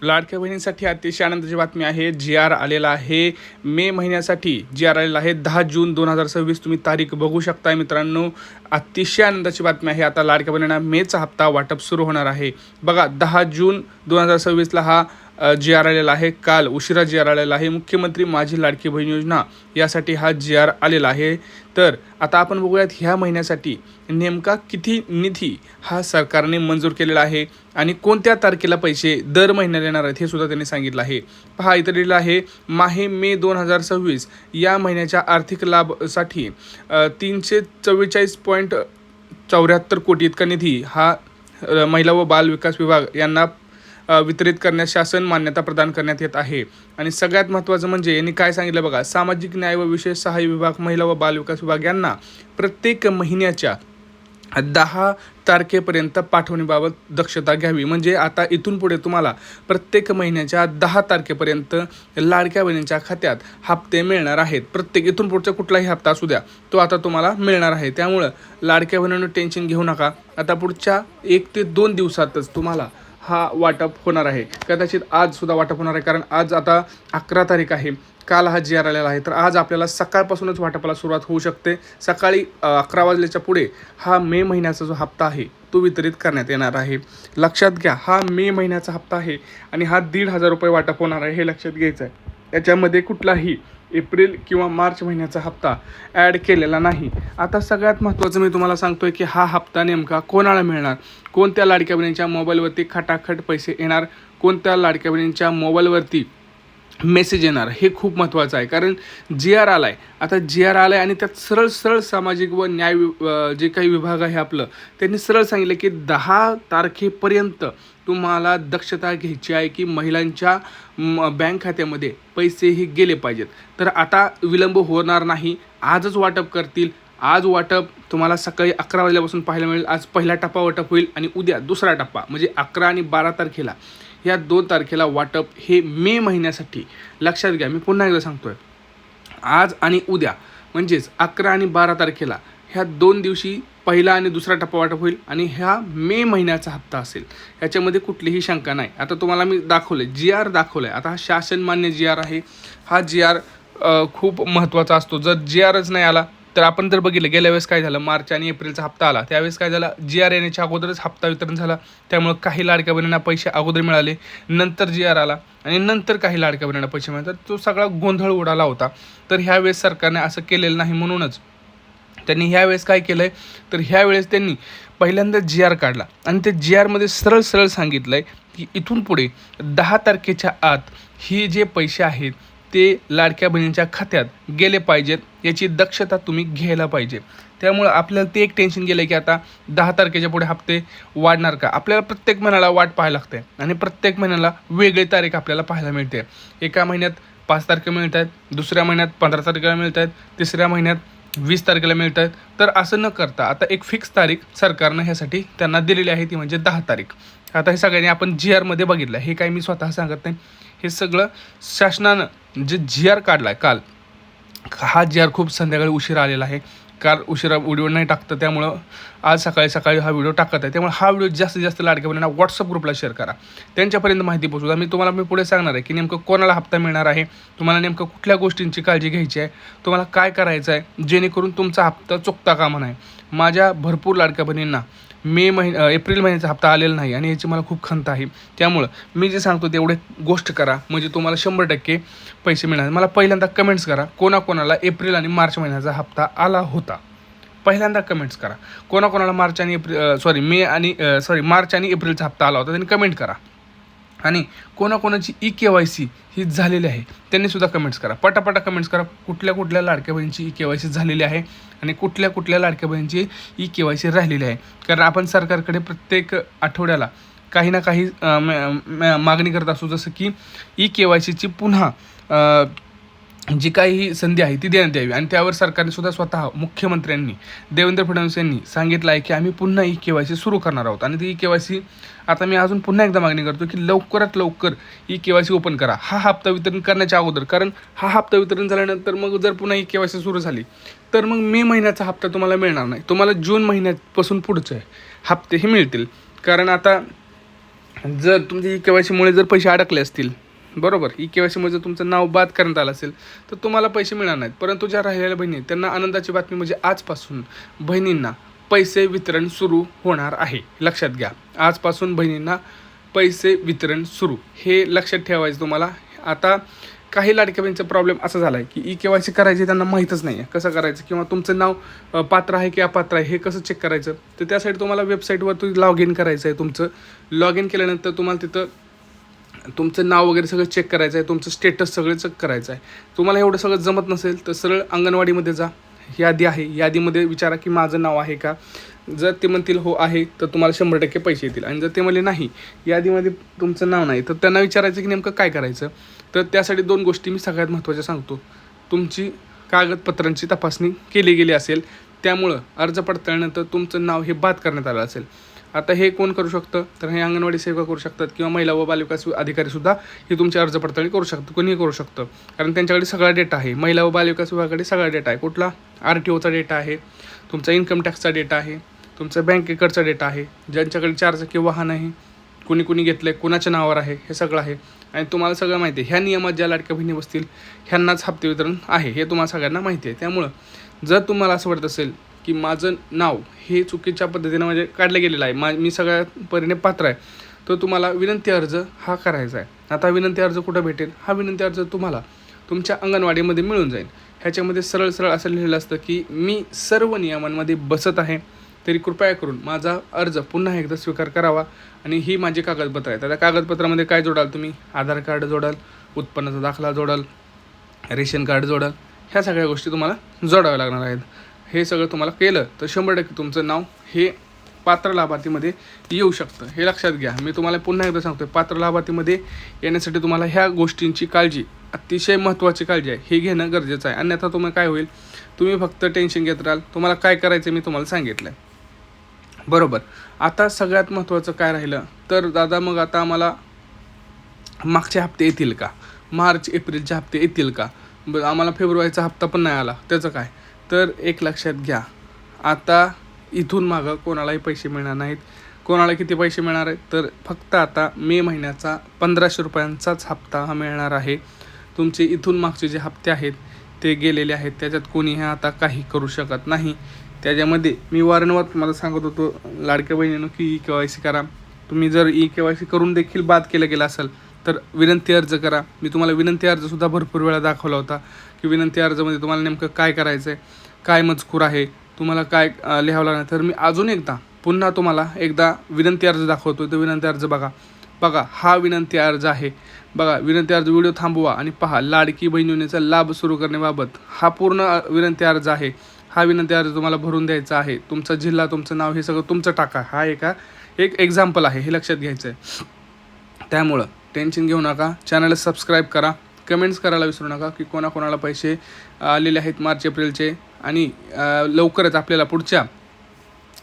लाडक्या बहिणींसाठी अतिशय आनंदाची बातमी आहे. जी-आर आलेला आहे. मे महिन्यासाठी जी-आर आलेला आहे. 10 जून 2026 तुम्ही तारीख बघू शकताय मित्रांनो. अतिशय आनंदाची बातमी आहे. आता लाडक्या बहिणींना मेचा हप्ता वाटप सुरू होणार आहे. बघा 10 जून 2026ला हा जी-आर आलेला आहे. काल उशिरा जी-आर आलेला आहे. मुख्यमंत्री माझी लाडकी बहीण योजना यासाठी हा जी-आर आलेला आहे. तर आता आपण बघूयात ह्या महिन्यासाठी नेमका किती निधी हा सरकारने मंजूर केलेला आहे आणि कोणत्या तारखेला पैसे दर महिन्याला येणार आहेत हे सुद्धा त्यांनी सांगितलं आहे. पहा इथं लिहिलं आहे माहे मे 2026 या महिन्याच्या आर्थिक लाभसाठी 344.74 कोटी इतका निधी हा महिला व बाल विकास विभाग यांना वितरित करण्यास शासन मान्यता प्रदान करण्यात येत आहे. आणि सगळ्यात महत्त्वाचं म्हणजे यांनी काय सांगितलं बघा, सामाजिक न्याय व विशेष सहाय्य विभाग महिला व बाल विकास विभाग यांना प्रत्येक महिन्याच्या 10 तारखेपर्यंत पाठवणीबाबत दक्षता घ्यावी. म्हणजे आता इथून पुढे तुम्हाला प्रत्येक महिन्याच्या 10 तारखेपर्यंत लाडक्या बहिणींच्या खात्यात हप्ते मिळणार आहेत. प्रत्येक इथून पुढचा कुठलाही हप्ता असू द्या तो आता तुम्हाला मिळणार आहे. त्यामुळं लाडक्या बहिणींना टेन्शन घेऊ नका. आता पुढच्या 1 ते 2 दिवसातच तुम्हाला हा वाटप होणार आहे. कदाचित आज सुद्धा वाटप होणार आहे, कारण आज आता 11 तारीख आहे. काल हा जी-आर आलेला आहे. तर आज आपल्याला सकाळपासूनच वाटपाला सुरुवात होऊ शकते. सकाळी 11 वाजल्याच्या पुढे हा मे महिन्याचा जो हप्ता आहे तो वितरित करण्यात येणार आहे. लक्षात घ्या, हा मे महिन्याचा हप्ता आहे आणि हा 1,500 रुपये वाटप होणार आहे, हे लक्षात घ्यायचं आहे. याच्यामध्ये कुठलाही एप्रिल किंवा मार्च महिन्याचा हप्ता ॲड केलेला नाही. आता सगळ्यात महत्त्वाचं मी तुम्हाला सांगतोय की हा हप्ता नेमका कोणाला मिळणार, कोणत्या लाडक्या बहिणींच्या मोबाईलवरती खटाखट पैसे येणार, कोणत्या लाडक्या बहिणींच्या मोबाईलवरती मेसेज येणार, हे खूप महत्त्वाचं आहे. कारण जी-आर आला आहे. आता जी-आर आला आहे आणि त्यात सरळ सामाजिक व न्याय जे काही विभाग आहे आपलं, त्यांनी सरळ सांगितलं की 10 तारखेपर्यंत तुम्हाला दक्षता घ्यायची आहे की महिलांच्या बँक खात्यामध्ये पैसेही गेले पाहिजेत. तर आता विलंब होणार नाही. आजच वाटप करतील. आज वाटप तुम्हाला सकाळी 11 वाजल्यापासून पाहायला मिळेल. आज पहिला टप्पा वाटप होईल आणि उद्या दुसरा टप्पा म्हणजे 11 आणि 12 तारखेला, या 2 तारखेला वाटप हे मे महिन्यासाठी. लक्षात घ्या, मी पुन्हा एकदा सांगतोय, आज आणि उद्या म्हणजेच 11 आणि 12 तारखेला ह्या 2 दिवशी पहिला आणि दुसरा टप्पा वाटप होईल आणि ह्या मे महिन्याचा हप्ता असेल. ह्याच्यामध्ये कुठलीही शंका नाही. आता तुम्हाला मी दाखवलं आहे, जी-आर दाखवलं आहे. आता हा शासनमान्य जी-आर आहे. हा जी-आर खूप महत्त्वाचा असतो. जर जी-आरच नाही आला तर आपण जर बघितलं गेल्या वेळेस काय झालं, मार्च आणि एप्रिलचा हप्ता आला त्यावेळेस काय झालं, जी-आर येण्याच्या अगोदरच हप्ता वितरण झाला. त्यामुळं काही लाडक्या बहिणींना पैसे अगोदर मिळाले, नंतर जी-आर आला आणि नंतर काही लाडक्या बहिणींना पैसे मिळतात. तो सगळा गोंधळ उडाला होता. तर ह्यावेळेस सरकारने असं केलेलं नाही. म्हणूनच त्यांनी ह्यावेळेस काय केलं आहे, तर ह्यावेळेस त्यांनी पहिल्यांदा जी-आर काढला आणि त्या जी-आरमध्ये सरळ सांगितलं आहे की इथून पुढे 10 तारखेच्या आत ही जे पैसे आहेत ते लाडक्या बहिणींच्या खात्यात गेले पाहिजेत, याची दक्षता तुम्ही घ्यायला पाहिजे. त्यामुळं आपल्याला ते एक टेन्शन गेलं की आता 10 तारखेच्या पुढे हप्ते वाढणार का. आपल्याला प्रत्येक महिन्याला वाट पाहायला लागते आणि प्रत्येक महिन्याला वेगळी तारीख आपल्याला पाहायला मिळते. एका महिन्यात 5 तारखेला मिळत आहेत, दुसऱ्या महिन्यात 15 तारखेला मिळत आहेत, तिसऱ्या महिन्यात 20 तारखेला मिळत आहेत. तर असं न करता आता एक फिक्स तारीख सरकारनं ह्यासाठी त्यांना दिलेली आहे, ती म्हणजे 10 तारीख. आता हे सगळ्यांनी आपण जी-आरमध्ये बघितलं. हे काही मी स्वतः सांगत नाही, हे सगळं शासनानं जे जी-आर काढला आहे काल, हा जी-आर खूप संध्याकाळी उशिरा आलेला आहे. काल उशिरा व्हिडिओ नाही टाकतं, त्यामुळं आज सकाळी हा व्हिडिओ टाकत आहे. त्यामुळे हा व्हिडिओ जास्तीत जास्त लाडक्या बहिणींना व्हॉट्सअप ग्रुपला शेअर करा, त्यांच्यापर्यंत माहिती पोहोचू द्या. मी पुढे सांगणार आहे की नेमकं कोणाला हप्ता मिळणार आहे, तुम्हाला नेमकं कुठल्या गोष्टींची काळजी घ्यायची आहे, तुम्हाला काय करायचं आहे जेणेकरून तुमचा हप्ता चुकता कामा नये. माझ्या भरपूर लाडक्या बहिणींना एप्रिल महिन्याचा हप्ता आलेला नाही आणि याची मला खूप खंत आहे. त्यामुळं मी जे सांगतो तेवढे गोष्ट करा, म्हणजे तुम्हाला 100% पैसे मिळणार. मला पहिल्यांदा कमेंट्स करा कोणाकोणाला एप्रिल आणि मार्च महिन्याचा हप्ता आला होता. पहिल्यांदा कमेंट्स करा कोणाकोणाला मार्च आणि एप्रिलचा हप्ता आला होता, त्यांनी कमेंट करा. आणि कोणाकोणाची ई-KYC ही झालेली आहे त्यांनीसुद्धा कमेंट्स करा. पटापटा कमेंट्स करा कुठल्या लाडक्या बहिणींची ई-KYC झालेली आहे आणि कुठल्या लाडक्या बहिणींची ई-KYC राहिलेली आहे. कारण आपण सरकारकडे प्रत्येक आठवड्याला काही ना काही मागणी करत असतो, जसं की ई-KYCची पुन्हा जी काही संधी आहे ती देण्यात यावी. आणि त्यावर सरकारने सुद्धा स्वतः मुख्यमंत्र्यांनी देवेंद्र फडणवीस यांनी सांगितलं आहे की आम्ही पुन्हा ई-KYC सुरू करणार आहोत. आणि ती ई-KYC आता मी अजून पुन्हा एकदा मागणी करतो की लवकरात लवकर ई-KYC ओपन करा हा हप्ता वितरण करण्याच्या अगोदर. कारण हा हप्ता वितरण झाल्यानंतर मग जर पुन्हा ई-KYC सुरू झाली तर मग मे महिन्याचा हप्ता तुम्हाला मिळणार नाही. तुम्हाला जून महिन्यापासून पुढचे हप्तेही मिळतील. कारण आता जर तुमचे ई-के-वाय-सीमुळे जर पैसे अडकले असतील, बरोबर, ई-के-वाय-सीमुळे जर तुमचं नाव बाद करण्यात आलं असेल तर तुम्हाला पैसे मिळणार नाहीत. परंतु ज्या राहिलेल्या बहिणी आहेत त्यांना आनंदाची बातमी म्हणजे आजपासून बहिणींना पैसे वितरण सुरू होणार आहे. लक्षात घ्या, आजपासून बहिणींना पैसे वितरण सुरू, हे लक्षात ठेवायचं तुम्हाला. आता काही लाडक्या बहिणीचा प्रॉब्लेम असा झाला आहे की ई-के-वाय-सी करायची त्यांना माहीतच नाही आहे कसं करायचं, किंवा तुमचं नाव पात्र आहे की अपात्र आहे हे कसं चेक करायचं. तर त्यासाठी तुम्हाला वेबसाईटवर लॉग इन करायचं आहे. तुमचं लॉग इन केल्यानंतर तुम्हाला तिथं तुमचं नाव वगैरे सगळं चेक करायचं आहे, तुमचं स्टेटस सगळं चेक करायचं आहे. तुम्हाला एवढं सगळं जमत नसेल तर सरळ अंगणवाडीमध्ये जा, यादी आहे, यादीमध्ये विचारा की माझं नाव आहे का. जर ते म्हणतील हो आहे तर तुम्हाला 100% पैसे येतील. आणि जर ते म्हणले नाही, यादीमध्ये तुमचं नाव नाही, तर त्यांना विचारायचं की नेमकं काय करायचं. तर त्यासाठी 2 गोष्टी मी सगळ्यात महत्त्वाच्या सांगतो. तुमची कागदपत्रांची तपासणी केली गेली असेल, त्यामुळं अर्ज पडताळल्यानंतर तुमचं नाव हे बाद करण्यात आलं असेल. आता हे कोण करू शकतं, तर हे अंगणवाडी सेविका करू शकतात किंवा महिला व बालविकास अधिकारीसुद्धा हे तुमची अर्ज पडताळणी करू शकतात. कोणीही करू शकतं, कारण त्यांच्याकडे सगळा डेटा आहे. महिला व बालविकास विभागाकडे सगळा डेटा आहे. कुठला, RTOचा डेटा आहे, तुमचा इन्कम टॅक्सचा डेटा आहे, तुमचा बँकेकडचा डेटा आहे, ज्यांच्याकडे 4 चाकी वाहन आहे, कुणी घेतलं आहे, कुणाच्या नावावर आहे, हे सगळं आहे. आणि तुम्हाला सगळं माहिती आहे. ह्या नियमात ज्या लाडक्या बहिणी बसतील ह्यांनाच हप्ते वितरण आहे, हे तुम्हाला सगळ्यांना माहिती आहे. त्यामुळं जर तुम्हाला असं वाटत असेल की माझं नाव हे चुकीच्या पद्धतीनं म्हणजे काढलं गेलेलं आहे, मी सगळ्या परीने पात्र आहे, तर तुम्हाला विनंती अर्ज हा करायचा आहे. आता विनंती अर्ज कुठं भेटेल, हा विनंती अर्ज तुम्हाला तुमच्या अंगणवाडीमध्ये मिळून जाईल. ह्याच्यामध्ये सरळ असं लिहिलेलं असतं की मी सर्व नियमांमध्ये बसत आहे, तरी कृपया करून माझा अर्ज पुन्हा एकदा स्वीकार करावा. आणि ही माझी कागदपत्र आहेत. आता कागदपत्रामध्ये काय जोडाल तुम्ही, आधार कार्ड जोडाल, उत्पन्नाचा दाखला जोडाल, रेशन कार्ड जोडाल, ह्या सगळ्या गोष्टी तुम्हाला जोडाव्या लागणार आहेत. हे सगळं तुम्हाला केलं तर 100% तुमचं नाव हे पात्र लाभार्थीमध्ये येऊ शकतं. हे लक्षात घ्या. मी तुम्हाला पुन्हा एकदा सांगतो, पात्र लाभार्थीमध्ये येण्यासाठी तुम्हाला ह्या गोष्टींची काळजी, अतिशय महत्त्वाची काळजी आहे, हे घेणं गरजेचं आहे. अन्यथा तुम्हाला काय होईल, तुम्ही फक्त टेन्शन घेत राहाल. तुम्हाला काय करायचं मी तुम्हाला सांगितलं आहे, बरोबर. आता सगळ्यात महत्त्वाचं काय राहिलं तर दादा, मग आता आम्हाला मागचे हप्ते येतील का, मार्च एप्रिलचे हप्ते येतील का, आम्हाला फेब्रुवारीचा हप्ता पण नाही आला, त्याचं काय. तर एक लक्षात घ्या, आता इथून मागं कोणालाही पैसे मिळणार नाहीत. कोणाला किती पैसे मिळणार आहेत, तर फक्त आता मे महिन्याचा 1500 रुपयांचाच हप्ता हा मिळणार आहे. तुमचे इथून मागचे जे हप्ते आहेत ते गेलेले आहेत, त्याच्यात कोणीही आता काही करू शकत नाही. त्याच्यामध्ये मी वारंवार तुम्हाला सांगत होतो लाडक्या बहिणीनं की ई-के-वाय-सी करा. तुम्ही जर ई-के-वाय-सी करून देखील बाद केलं गेलं असेल तर विनंती अर्ज करा. मी तुम्हाला विनंती अर्जसुद्धा भरपूर वेळा दाखवला होता की विनंती अर्जामध्ये तुम्हाला नेमकं काय करायचं आहे, काय मजकूर आहे, तुम्हाला काय लिहावं लागणार. तर मी अजून पुन्हा तुम्हाला एकदा विनंती अर्ज दाखवतो. तो विनंती अर्ज बघा, हा विनंती अर्ज आहे. बघा, विनंती अर्ज व्हिडिओ थांबवा आणि पहा. लाडकी बहीण योजनेचा लाभ सुरू करण्याबाबत हा पूर्ण विनंती अर्ज आहे. हा विनंती अर्ज तुम्हाला भरून द्यायचा आहे. तुमचा जिल्हा, तुमचं नाव हे सगळं तुमचं टाका. हा एक एक्झाम्पल आहे, हे लक्षात घ्यायचं आहे. त्यामुळं टेन्शन घेऊ नका. चॅनलला सबस्क्राईब करा, कमेंट्स करायला विसरू नका की कोणाकोणाला पैसे आलेले आहेत मार्च एप्रिलचे. आणि लवकरच आपल्याला पुढच्या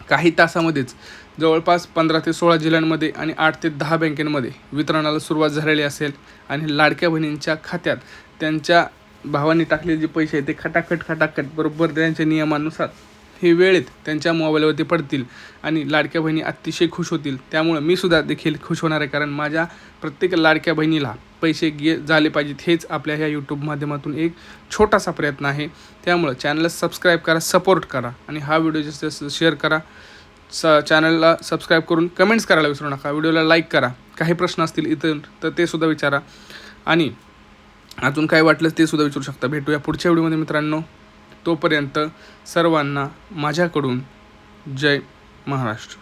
काही तासामध्येच जवळपास 15 ते 16 जिल्ह्यांमध्ये आणि 8 ते 10 बँकेमध्ये वितरणाला सुरुवात झालेली असेल. आणि लाडक्या बहिणींच्या खात्यात त्यांच्या भावांनी टाकलेले जे पैसे आहेत ते खटाखट बरोबर त्यांच्या नियमानुसार हे वेळेत त्यांच्या मोबाईलवरती पडतील आणि लाडक्या बहिणी अतिशय खुश होतील. त्यामुळं मी सुद्धा देखील खुश होणार आहे, कारण माझ्या प्रत्येक लाडक्या बहिणीला पैसे झाले पाहिजेत, हेच आपल्या ह्या यूट्यूब माध्यमातून एक छोटासा प्रयत्न आहे. त्यामुळं चॅनलला सबस्क्राईब करा, सपोर्ट करा आणि हा व्हिडिओ जास्त शेअर करा. चॅनलला सबस्क्राईब करून कमेंट्स करायला विसरू नका. व्हिडिओला लाईक करा. काही प्रश्न असतील इथं तर ते सुद्धा विचारा आणि अजून काय वाटलं ते सुद्धा विचारू शकता. भेटूया पुढच्या व्हिडिओमध्ये मित्रांनो. तोपर्यंत सर्वांना माझ्याकडून जय महाराष्ट्र.